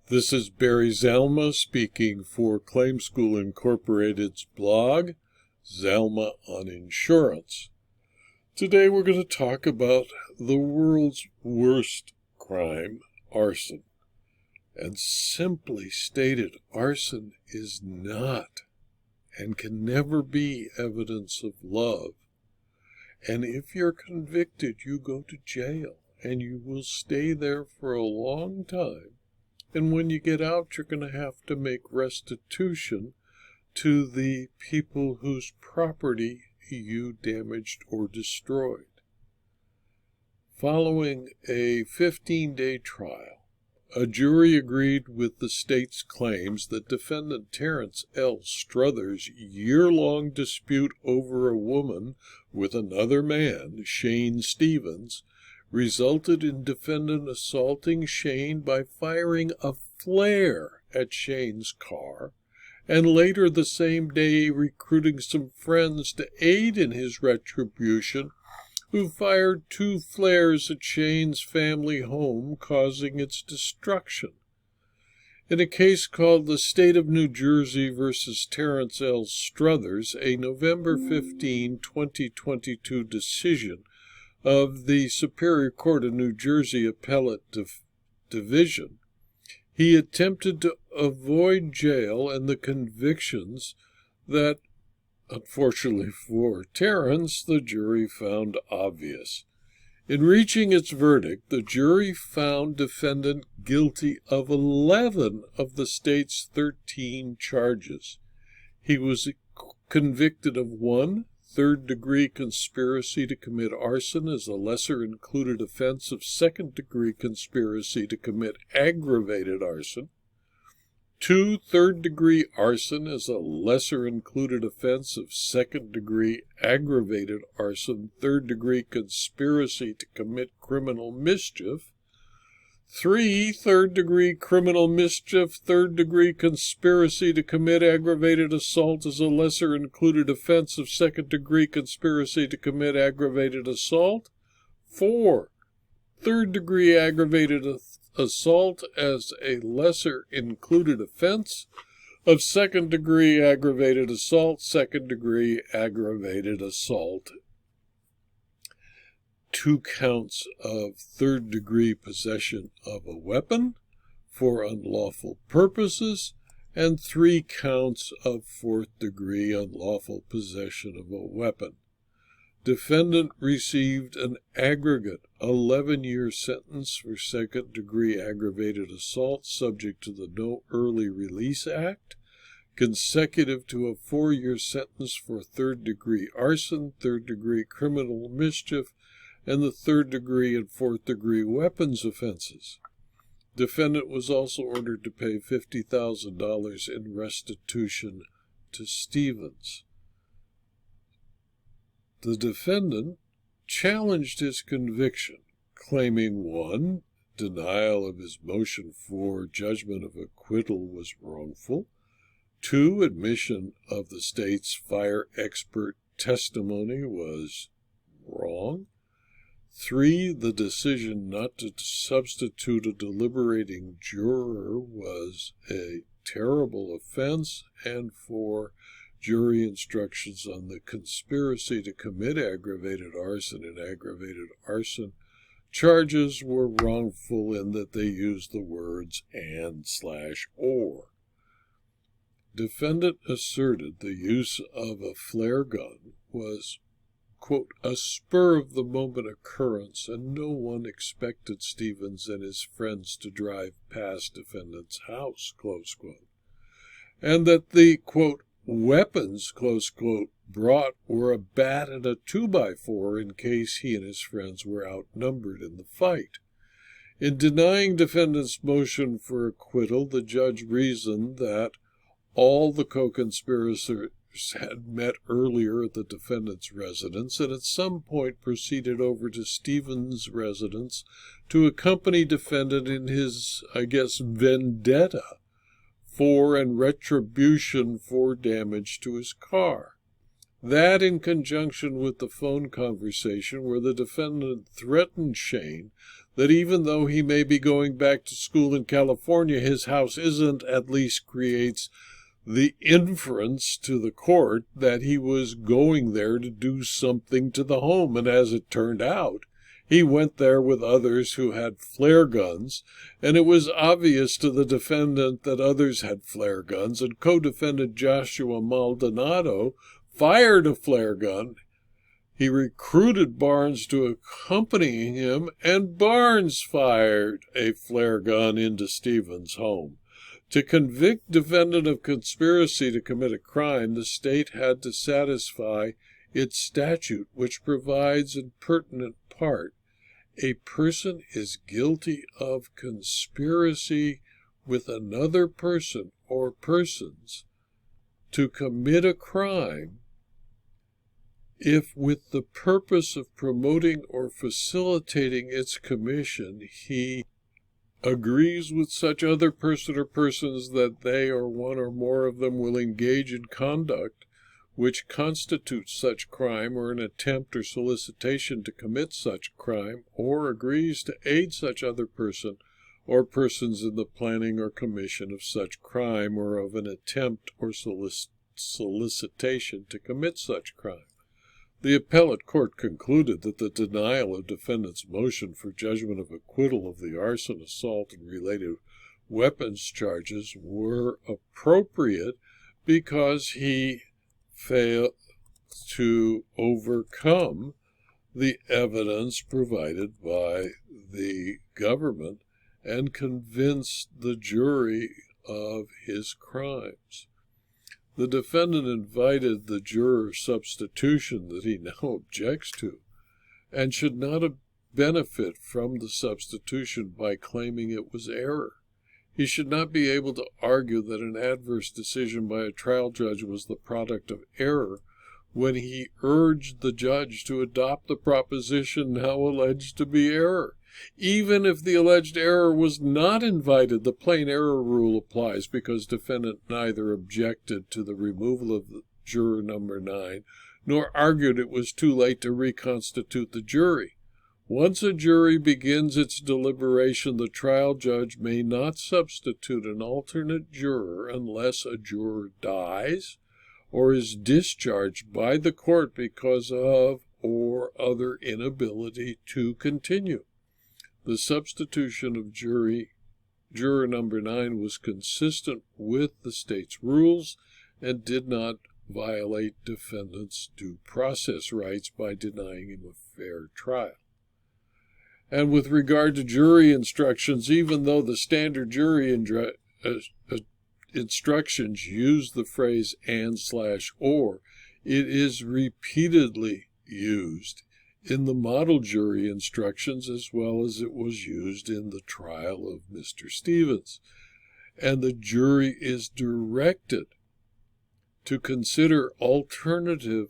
This is Barry Zalma speaking for Claim School Incorporated's blog, Zalma on Insurance. Today we're going to talk about the world's worst crime, arson. And simply stated, arson is not and can never be evidence of love. And if you're convicted, you go to jail and you will stay there for a long time. And when you get out, you're going to have to make restitution to the people whose property you damaged or destroyed. Following a 15-day trial, a jury agreed with the state's claims that Defendant Terrence L. Strothers' year-long dispute over a woman with another man, Shane Stevens, resulted in Defendant assaulting Shane by firing a flare at Shane's car, and later the same day recruiting some friends to aid in his retribution, who fired 2 flares at Shane's family home, causing its destruction. In a case called the State of New Jersey v. Terrence L. Strothers, a November 15, 2022 decision of the Superior Court of New Jersey Appellate Division, he attempted to avoid jail and the convictions that, unfortunately for Terrence, the jury found obvious. In reaching its verdict, the jury found Defendant guilty of 11 of the state's 13 charges. He was convicted of 1 third-degree conspiracy to commit arson as a lesser-included offense of second-degree conspiracy to commit aggravated arson, 2 third-degree arson as a lesser-included offense of second-degree aggravated arson, third-degree conspiracy to commit criminal mischief, 3 third-degree criminal mischief, third-degree conspiracy to commit aggravated assault as a lesser-included offense of second-degree conspiracy to commit aggravated assault, 4 third-degree aggravated assault as a lesser-included offense of second-degree aggravated assault, second-degree aggravated assault, 2 counts of third-degree possession of a weapon for unlawful purposes, and 3 counts of fourth-degree unlawful possession of a weapon. Defendant received an aggregate 11-year sentence for second-degree aggravated assault subject to the No Early Release Act, consecutive to a 4-year sentence for third-degree arson, third-degree criminal mischief, and the third-degree and fourth-degree weapons offenses. Defendant was also ordered to pay $50,000 in restitution to Stevens. The defendant challenged his conviction, claiming 1, denial of his motion for judgment of acquittal was wrongful, 2, admission of the state's fire expert testimony was wrong, 3, the decision not to substitute a deliberating juror was a terrible offense, and 4, jury instructions on the conspiracy to commit aggravated arson and aggravated arson charges were wrongful in that they used the words and/or. Defendant asserted the use of a flare gun was, quote, a spur-of-the-moment occurrence, and no one expected Stevens and his friends to drive past defendant's house, close quote, and that the, quote, weapons, close quote, brought were a bat and a 2x4 in case he and his friends were outnumbered in the fight. In denying defendant's motion for acquittal, the judge reasoned that all the co-conspirators had met earlier at the defendant's residence and at some point proceeded over to Stevens' residence to accompany defendant in his, vendetta for and retribution for damage to his car. That, in conjunction with the phone conversation where the defendant threatened Shane that even though he may be going back to school in California, his house isn't, at least creates the inference to the court that he was going there to do something to the home. And as it turned out, he went there with others who had flare guns, and it was obvious to the defendant that others had flare guns, and co-defendant Joshua Maldonado fired a flare gun. He recruited Barnes to accompany him, and Barnes fired a flare gun into Stevens' home. To convict defendant of conspiracy to commit a crime, the state had to satisfy its statute, which provides in pertinent part, a person is guilty of conspiracy with another person or persons to commit a crime if, with the purpose of promoting or facilitating its commission, he agrees with such other person or persons that they or one or more of them will engage in conduct which constitutes such crime or an attempt or solicitation to commit such crime, or agrees to aid such other person or persons in the planning or commission of such crime or of an attempt or solicitation to commit such crime. The appellate court concluded that the denial of defendant's motion for judgment of acquittal of the arson, assault, and related weapons charges were appropriate because he failed to overcome the evidence provided by the government and convince the jury of his crimes. The defendant invited the juror substitution that he now objects to, and should not benefit from the substitution by claiming it was error. He should not be able to argue that an adverse decision by a trial judge was the product of error when he urged the judge to adopt the proposition now alleged to be error. Even if the alleged error was not invited, the plain error rule applies because defendant neither objected to the removal of the juror number 9 nor argued it was too late to reconstitute the jury. Once a jury begins its deliberation, the trial judge may not substitute an alternate juror unless a juror dies or is discharged by the court because of or other inability to continue. The substitution of juror number 9 was consistent with the state's rules and did not violate defendant's due process rights by denying him a fair trial. And with regard to jury instructions, even though the standard jury instructions use the phrase and/or, it is repeatedly used in the model jury instructions as well as it was used in the trial of Mr. Stevens. And the jury is directed to consider alternative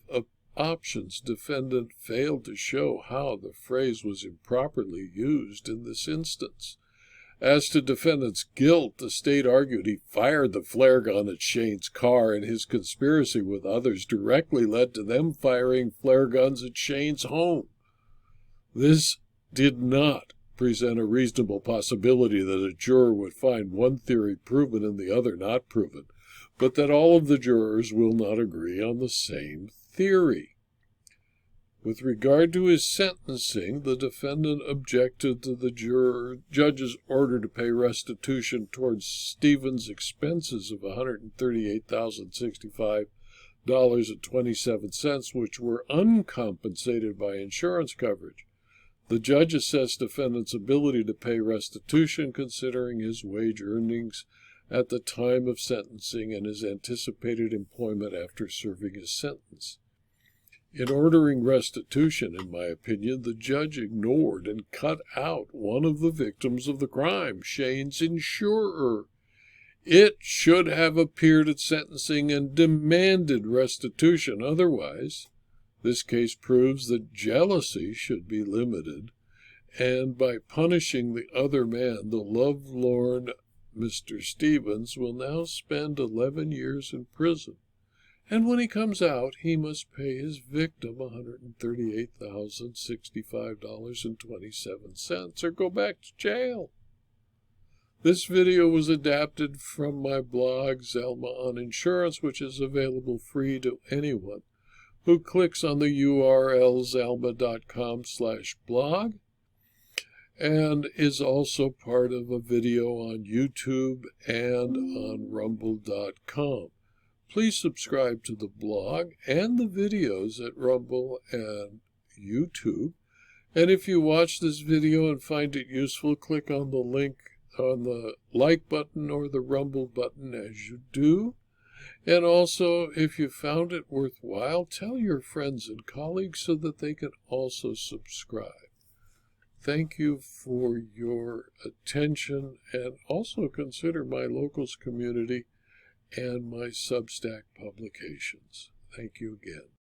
options. Defendant failed to show how the phrase was improperly used in this instance. As to defendant's guilt, the state argued he fired the flare gun at Shane's car, and his conspiracy with others directly led to them firing flare guns at Shane's home. This did not present a reasonable possibility that a juror would find one theory proven and the other not proven, but that all of the jurors will not agree on the same theory. With regard to his sentencing, the defendant objected to the judge's order to pay restitution towards Stevens' expenses of $138,065.27, which were uncompensated by insurance coverage. The judge assessed defendant's ability to pay restitution considering his wage earnings at the time of sentencing and his anticipated employment after serving his sentence. In ordering restitution, in my opinion, the judge ignored and cut out one of the victims of the crime, Shane's insurer. It should have appeared at sentencing and demanded restitution. Otherwise, this case proves that jealousy should be limited, and by punishing the other man, the lovelorn Mr. Stevens will now spend 11 years in prison, And when he comes out, he must pay his victim $138,065.27 or go back to jail. This video was adapted from my blog, Zelma on Insurance, which is available free to anyone who clicks on the URL zelma.com/blog, and is also part of a video on YouTube and on rumble.com. Please subscribe to the blog and the videos at Rumble and YouTube. And if you watch this video and find it useful, click on the link on the like button or the Rumble button as you do. And also, if you found it worthwhile, tell your friends and colleagues so that they can also subscribe. Thank you for your attention, and also consider my locals community and my Substack publications. Thank you again.